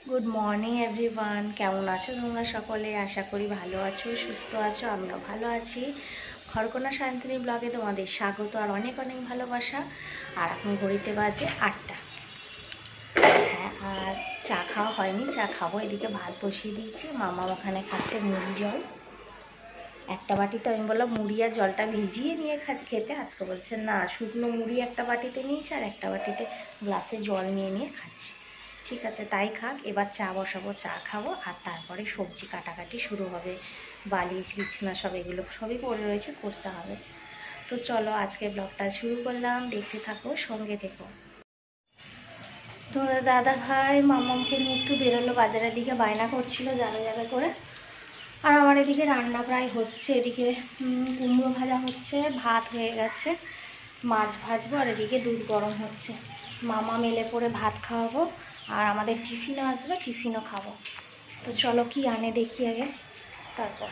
Good morning everyone, কেমন আছো তোমরা সকলে? আশা করি ভালো আছো, সুস্থ আছো। আমরাও ভালো আছি। খড়কন্যা সায়ন্তনী ব্লগে তোমাদের স্বাগত আর অনেক অনেক ভালোবাসা। আর এখন ঘড়িতে বাজে 8টা। হ্যাঁ, আর চা খাওয়া হয়নি, চা খাবো। এদিকে ভাত বসিয়ে দিয়েছি, মামা ওখানে খাচ্ছে মুড়ি জল একটা বাটিতে। আমি বললাম মুড়ি আর জলটা ভিজিয়ে নিয়ে খেতে। আজকে বলছে না, শুকনো মুড়ি একটা বাটিতে নিয়েছে আর একটা বাটিতে গ্লাসে জল নিয়ে নিয়ে খাচ্ছি। ঠিক আছে, তাই খাক। এবার চা বসাবো, চা খাবো আর তারপরে সবজি কাটাকাটি শুরু হবে। বালিশ বিছানা সব এগুলো সবই পড়ে রয়েছে, করতে হবে। তো চলো আজকে ব্লগটা শুরু করলাম, দেখতে থাকো, সঙ্গে থেকো। তো দাদা ভাই মামাকে নিয়ে একটু বেরোলো বাজারের দিকে, বায়না করছিল যাবে যাবে করে। আর আমার এদিকে রান্না প্রায় হচ্ছে। এদিকে কুমড়ো ভাজা হচ্ছে, ভাত হয়ে গেছে, মাছ ভাজবো, আর এদিকে দুধ গরম হচ্ছে। মামা মেলে পরে ভাত খাওয়াবো আর আমাদের টিফিনও আসবে, টিফিনও খাবো। তো চলো কি আনে দেখি আগে, তারপর।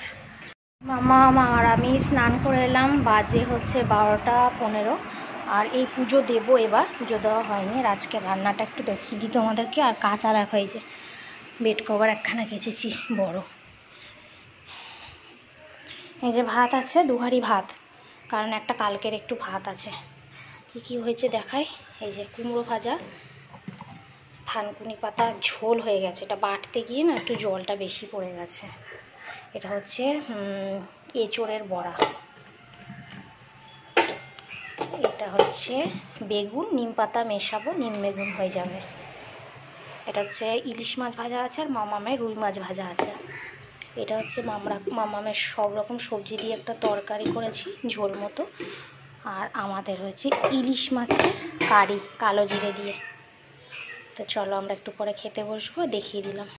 মামা আর আমি স্নান করে এলাম, বাজে হচ্ছে 12টা 15। আর এই পুজো দেবো, এবার পুজো দেওয়া হয়নি। আর আজকে রান্নাটা একটু দেখিয়ে দিই তোমাদেরকে। আর কাঁচা দেখা হয়েছে, বেড কভার একখানা কেচেছি বড়। এই যে ভাত আছে, 2 হাঁড়ি ভাত, কারণ একটা কালকের একটু ভাত আছে। কি হয়েছে দেখাই। এই যে কুমড়ো ভাজা, থানকুনি পাতা ঝোল হয়ে গেছে, এটা বাটতে গিয়ে না একটু জলটা বেশি পড়ে গেছে। এটা হচ্ছে এঁচোড়ের বড়া। এটা হচ্ছে বেগুন, নিম পাতা মেশাবো, নিম বেগুন হয়ে যাবে। এটা হচ্ছে ইলিশ মাছ ভাজা আছে আর মামামের রুই মাছ ভাজা আছে। এটা হচ্ছে মামামের সব রকম সবজি দিয়ে একটা তরকারি করেছি ঝোল মতো। আর আমাদের হচ্ছে ইলিশ মাছের কারি, কালো জিরে দিয়ে। তো চলো আমরা একটু পরে খেতে বসবো, দেখিয়ে দিলাম।